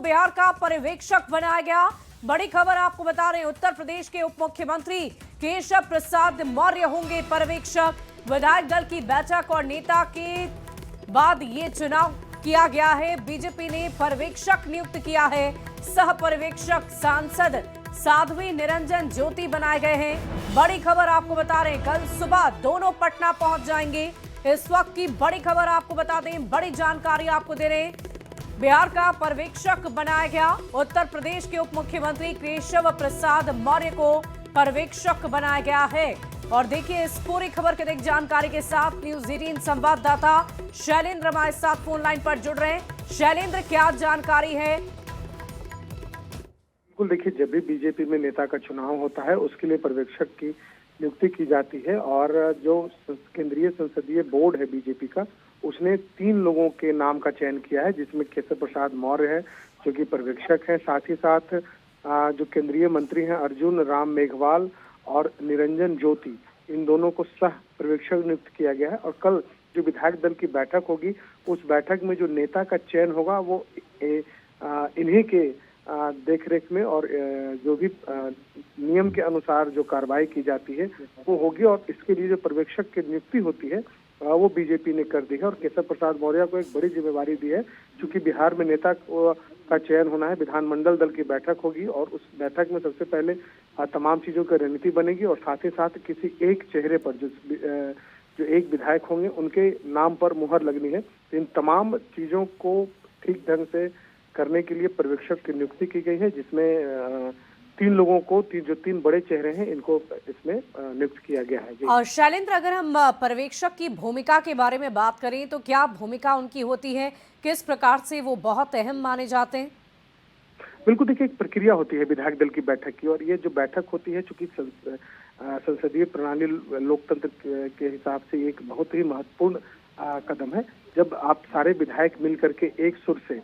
बिहार का पर्यवेक्षक बनाया गया। बड़ी खबर आपको बता रहे हैं, उत्तर प्रदेश के उप मुख्यमंत्री केशव प्रसाद मौर्य होंगे पर्यवेक्षक। विधायक दल की बैठक और नेता के बाद ये चुनाव किया गया है। बीजेपी ने पर्यवेक्षक नियुक्त किया है। सह पर्यवेक्षक सांसद साध्वी निरंजन ज्योति बनाए गए हैं। बड़ी खबर आपको बता रहे हैं, कल सुबह दोनों पटना पहुंच जाएंगे। इस वक्त की बड़ी खबर आपको बता दें, बड़ी जानकारी आपको दे रहे हैं। बिहार का पर्यवेक्षक बनाया गया। उत्तर प्रदेश के उप मुख्यमंत्री केशव प्रसाद मौर्य को पर्यवेक्षक बनाया गया है। और देखिए इस पूरी खबर के जानकारी के साथ न्यूज़ 18 संवाददाता शैलेंद्र हमारे साथ फोन लाइन पर जुड़ रहे हैं। शैलेंद्र, क्या जानकारी है? बिल्कुल, देखिए, जब भी बीजेपी में नेता का चुनाव होता है उसके लिए पर्यवेक्षक की नियुक्ति की जाती है। और जो केंद्रीय संसदीय बोर्ड है बीजेपी का, उसने 3 लोगों के नाम का चयन किया है, जिसमें केशव प्रसाद मौर्य है जो कि पर्यवेक्षक है। साथ ही साथ जो केंद्रीय मंत्री हैं अर्जुन राम मेघवाल और निरंजन ज्योति, इन दोनों को सह पर्यवेक्षक नियुक्त किया गया है। और कल जो विधायक दल की बैठक होगी, उस बैठक में जो नेता का चयन होगा वो इन्हीं के देखरेख में और जो भी नियम के अनुसार जो कार्रवाई की जाती है वो होगी। और इसके लिए जो पर्यवेक्षक की नियुक्ति होती है वो बीजेपी ने कर दी है। और केशव प्रसाद मौर्य को एक बड़ी जिम्मेवारी दी है, क्योंकि बिहार में नेता का चयन होना है। विधानमंडल दल की बैठक होगी और उस बैठक में सबसे पहले तमाम चीजों की रणनीति बनेगी। और साथ ही साथ किसी एक चेहरे पर जो एक विधायक होंगे उनके नाम पर मुहर लगनी है। इन तमाम चीजों को ठीक ढंग से करने के लिए पर्यवेक्षक की नियुक्ति की गई है, जिसमें 3 लोगों को जो 3 बड़े चेहरे हैं इनको इसमें नियुक्त किया गया है। और शैलेंद्र, अगर हम पर्यवेक्षक की भूमिका के बारे में बात करें तो क्या भूमिका उनकी होती है, किस प्रकार से वो बहुत अहम माने जाते हैं? बिल्कुल, देखिए, एक प्रक्रिया होती है विधायक दल की बैठक की। और ये जो बैठक होती है, चूंकि संसदीय प्रणाली लोकतंत्र के हिसाब से एक बहुत ही महत्वपूर्ण कदम है। जब आप सारे विधायक मिल करके एक सुर से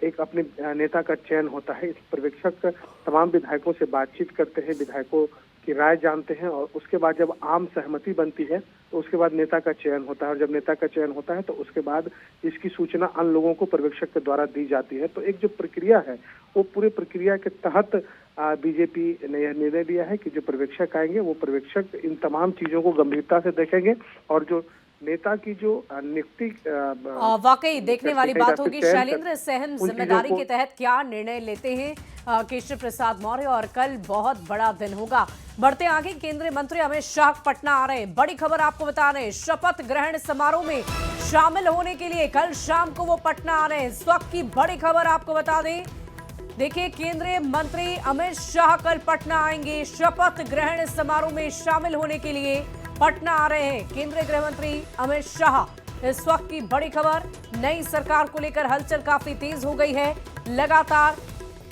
एक अपने नेता का चयन होता है। इस पर्यवेक्षक तमाम विधायकों से बातचीत करते हैं, विधायकों की राय जानते हैं, और उसके बाद जब आम सहमति बनती है तो उसके बाद नेता का चयन होता है। और जब नेता का चयन होता है तो उसके बाद इसकी सूचना अन्य लोगों को पर्यवेक्षक के द्वारा दी जाती है। तो एक जो प्रक्रिया है वो पूरी प्रक्रिया के तहत बीजेपी ने यह निर्णय लिया है कि जो पर्यवेक्षक आएंगे वो पर्यवेक्षक इन तमाम चीजों को गंभीरता से देखेंगे। और जो नेता की जो नियुक्ति वाकई देखने वाली बात होगी। शैलेंद्र, सहम जिम्मेदारी के तहत क्या निर्णय लेते हैं केशव प्रसाद मौर्य, और कल बहुत बड़ा दिन होगा। बढ़ते आगे, केंद्रीय मंत्री अमित शाह पटना आ रहे हैं। बड़ी खबर आपको बता रहे हैं, शपथ ग्रहण समारोह में शामिल होने के लिए कल शाम को वो पटना आ रहे हैं। इस वक्त की बड़ी खबर आपको बता दें, देखिए, केंद्रीय मंत्री अमित शाह कल पटना आएंगे। शपथ ग्रहण समारोह में शामिल होने के लिए पटना आ रहे हैं केंद्रीय गृह मंत्री अमित शाह। इस वक्त की बड़ी खबर, नई सरकार को लेकर हलचल काफी तेज हो गई है। लगातार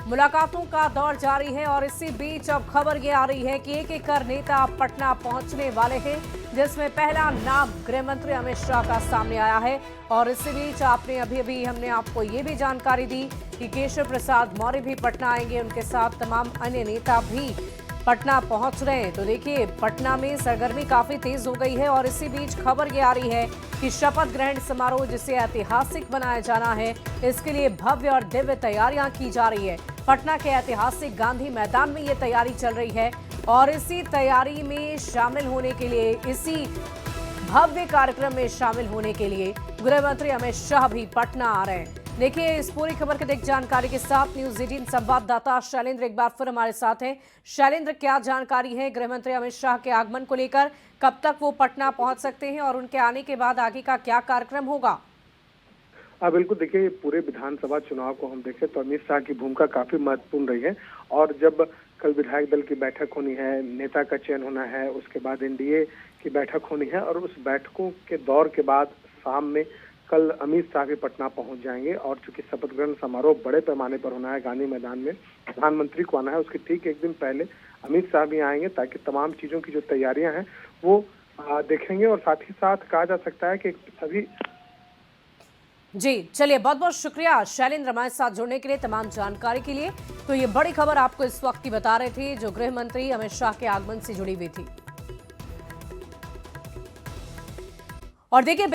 मुलाकातों का दौर जारी है और इसी बीच अब खबर ये आ रही है कि एक कर नेता पटना पहुंचने वाले हैं, जिसमें पहला नाम गृह मंत्री अमित शाह का सामने आया है। और इसी बीच अभी हमने आपको ये भी जानकारी दी कि केशव प्रसाद मौर्य भी पटना आएंगे, उनके साथ तमाम अन्य नेता भी पटना पहुंच रहे हैं। तो देखिए, पटना में सरगर्मी काफी तेज हो गई है। और इसी बीच खबर ये आ रही है कि शपथ ग्रहण समारोह, जिसे ऐतिहासिक बनाया जाना है, इसके लिए भव्य और दिव्य तैयारियां की जा रही है। पटना के ऐतिहासिक गांधी मैदान में ये तैयारी चल रही है। और इसी तैयारी में शामिल होने के लिए, इसी भव्य कार्यक्रम में शामिल होने के लिए गृह मंत्री अमित शाह भी पटना आ रहे हैं। देखिए इस पूरी खबर के जानकारी के साथ न्यूज़ 18 संवाददाता शैलेंद्र एक बार फिर हमारे साथ हैं। शैलेंद्र, क्या जानकारी है गृह मंत्री अमित शाह के आगमन को लेकर? कब तक वो पटना पहुंच सकते हैं और उनके आने के बाद आगे का क्या कार्यक्रम होगा? बिल्कुल, देखिए, पूरे विधानसभा चुनाव को हम देखें तो अमित शाह की भूमिका काफी महत्वपूर्ण रही है। और जब कल विधायक दल की बैठक होनी है, नेता का चयन होना है, उसके बाद एनडीए की बैठक होनी है, और उस बैठकों के दौर के बाद शाम में कल अमित शाह भी पटना पहुंच जाएंगे। और चूंकि शपथ ग्रहण समारोह बड़े पैमाने पर होना है, गांधी मैदान में प्रधानमंत्री को आना है, उसके ठीक एक दिन पहले अमित शाह भी आएंगे, ताकि तमाम चीजों की जो तैयारियां हैं वो देखेंगे। और साथ ही साथ कहा जा सकता है कि सभी जी, चलिए, बहुत बहुत शुक्रिया शैलेंद्र हमारे साथ जुड़ने के लिए, तमाम जानकारी के लिए। तो ये बड़ी खबर आपको इस वक्त की बता रहे थे, जो गृह मंत्री अमित शाह के आगमन से जुड़ी हुई थी। और देखिए